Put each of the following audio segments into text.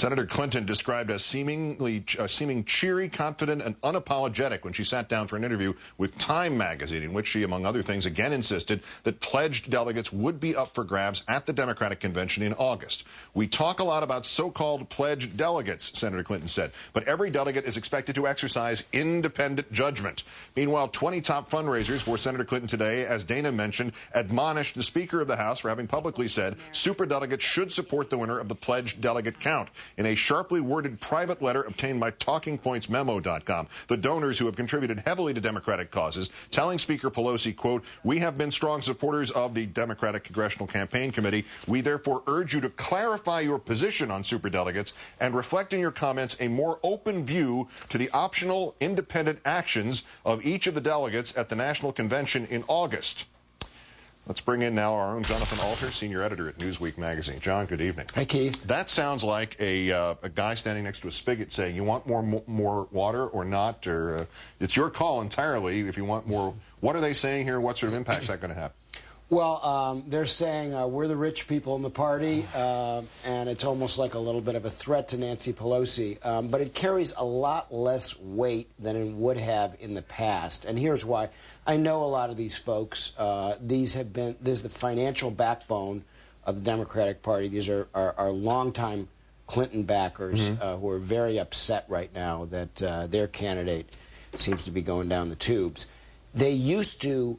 Senator Clinton described as seeming cheery, confident, and unapologetic when she sat down for an interview with Time magazine, in which she, among other things, again insisted that pledged delegates would be up for grabs at the Democratic convention in August. We talk a lot about so-called pledged delegates, Senator Clinton said, but every delegate is expected to exercise independent judgment. Meanwhile, 20 top fundraisers for Senator Clinton today, as Dana mentioned, admonished the Speaker of the House for having publicly said superdelegates should support the winner of the pledged delegate count. In a sharply worded private letter obtained by TalkingPointsMemo.com, the donors who have contributed heavily to Democratic causes, telling Speaker Pelosi, quote, "We have been strong supporters of the Democratic Congressional Campaign Committee. We therefore urge you to clarify your position on superdelegates and reflect in your comments a more open view to the optional independent actions of each of the delegates at the National Convention in August." Let's bring in now our own Jonathan Alter, senior editor at Newsweek magazine. John, good evening. Hi, Keith. That sounds like a guy standing next to a spigot saying, you want more water or not? Or it's your call entirely if you want more. What are they saying here? What sort of impact is that going to have? Well, they're saying we're the rich people in the party, and it's almost like a little bit of a threat to Nancy Pelosi. But it carries a lot less weight than it would have in the past. And here's why. I know a lot of these folks. This is the financial backbone of the Democratic Party. These are longtime Clinton backers who are very upset right now that their candidate seems to be going down the tubes. They used to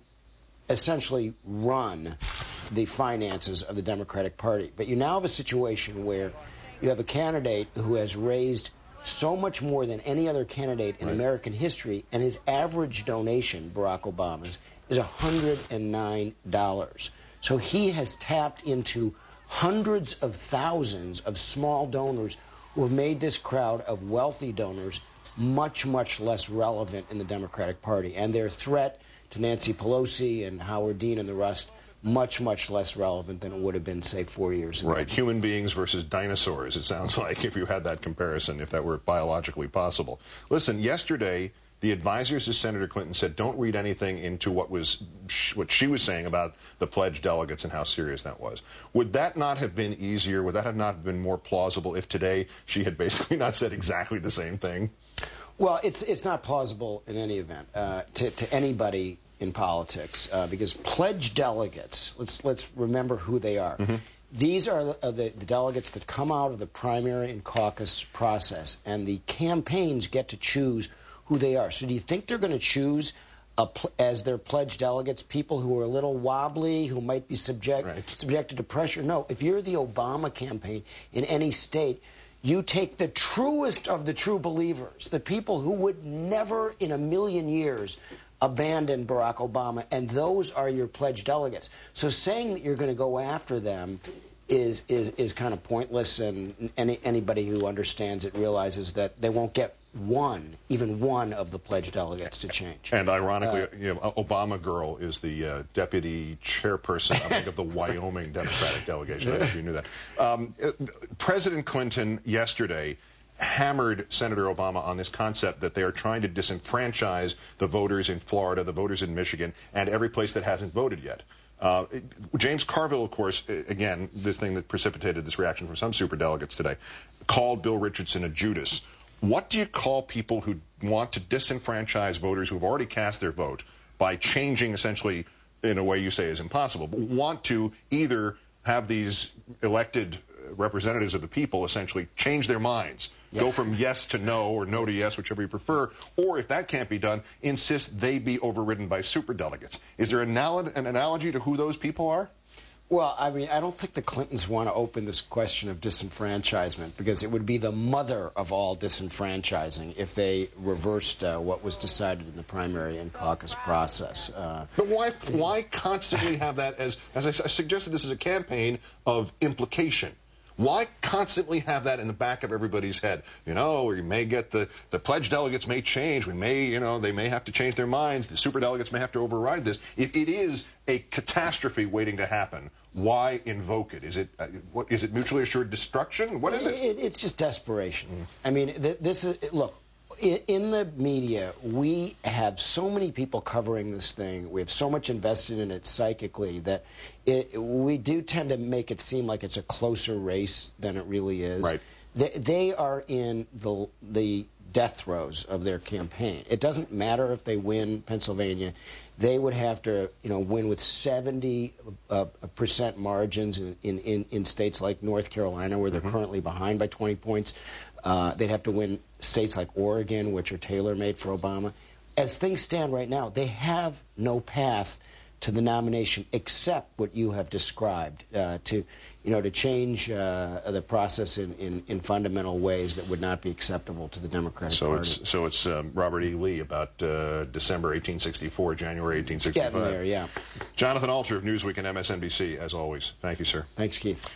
essentially run the finances of the Democratic Party. But you now have a situation where you have a candidate who has raised so much more than any other candidate in American history, and his average donation, Barack Obama's, is $109. So he has tapped into hundreds of thousands of small donors who have made this crowd of wealthy donors much, much less relevant in the Democratic Party. And their threat to Nancy Pelosi and Howard Dean and the rest, much, much less relevant than it would have been, say, 4 years ago. Right. Human beings versus dinosaurs, it sounds like, if you had that comparison, if that were biologically possible. Listen, yesterday, the advisors to Senator Clinton said don't read anything into what she was saying about the pledged delegates and how serious that was. Would that not have been easier? Would that have not been more plausible if today she had basically not said exactly the same thing? Well, it's not plausible in any event to anybody in politics because pledged delegates, let's remember who they are. These are the delegates that come out of the primary and caucus process, and the campaigns get to choose who they are. So do you think they're going to choose as their pledged delegates people who are a little wobbly, who might be subjected to pressure? No. If you're the Obama campaign in any state, you take the truest of the true believers, the people who would never in a million years abandon Barack Obama, and those are your pledged delegates. So saying that you're going to go after them is kind of pointless, and anybody who understands it realizes that they won't get even one of the pledged delegates to change. And ironically, Obama Girl is the deputy chairperson, I think, of the Wyoming Democratic delegation. I don't know if you knew that. President Clinton yesterday hammered Senator Obama on this concept that they are trying to disenfranchise the voters in Florida, the voters in Michigan, and every place that hasn't voted yet. James Carville, of course, again, this thing that precipitated this reaction from some superdelegates today, called Bill Richardson a Judas. What do you call people who want to disenfranchise voters who have already cast their vote by changing, essentially, in a way you say is impossible, but want to either have these elected representatives of the people essentially change their minds, go from yes to no or no to yes, whichever you prefer, or if that can't be done, insist they be overridden by superdelegates? Is there an analogy to who those people are? Well, I mean, I don't think the Clintons want to open this question of disenfranchisement, because it would be the mother of all disenfranchising if they reversed what was decided in the primary and caucus process. But why constantly have that as I suggested, this is a campaign of implication. Why constantly have that in the back of everybody's head? You know, we may get the pledged delegates may change. We may, they may have to change their minds. The superdelegates may have to override this. If it is a catastrophe waiting to happen, why invoke it? Is it mutually assured destruction? What is it? It's just desperation. I mean, look. In the media, we have so many people covering this thing. We have so much invested in it psychically that we do tend to make it seem like it's a closer race than it really is. Right. They are in the death throes of their campaign. It doesn't matter if they win Pennsylvania. They would have to, win with 70% margins in states like North Carolina, where they're currently behind by 20 points. They'd have to win states like Oregon, which are tailor-made for Obama. As things stand right now, they have no path to the nomination except what you have described, to change the process in fundamental ways that would not be acceptable to the Democratic Party. So it's Robert E. Lee about December 1864, January 1865. It's getting there, yeah. Jonathan Alter of Newsweek and MSNBC, as always. Thank you, sir. Thanks, Keith.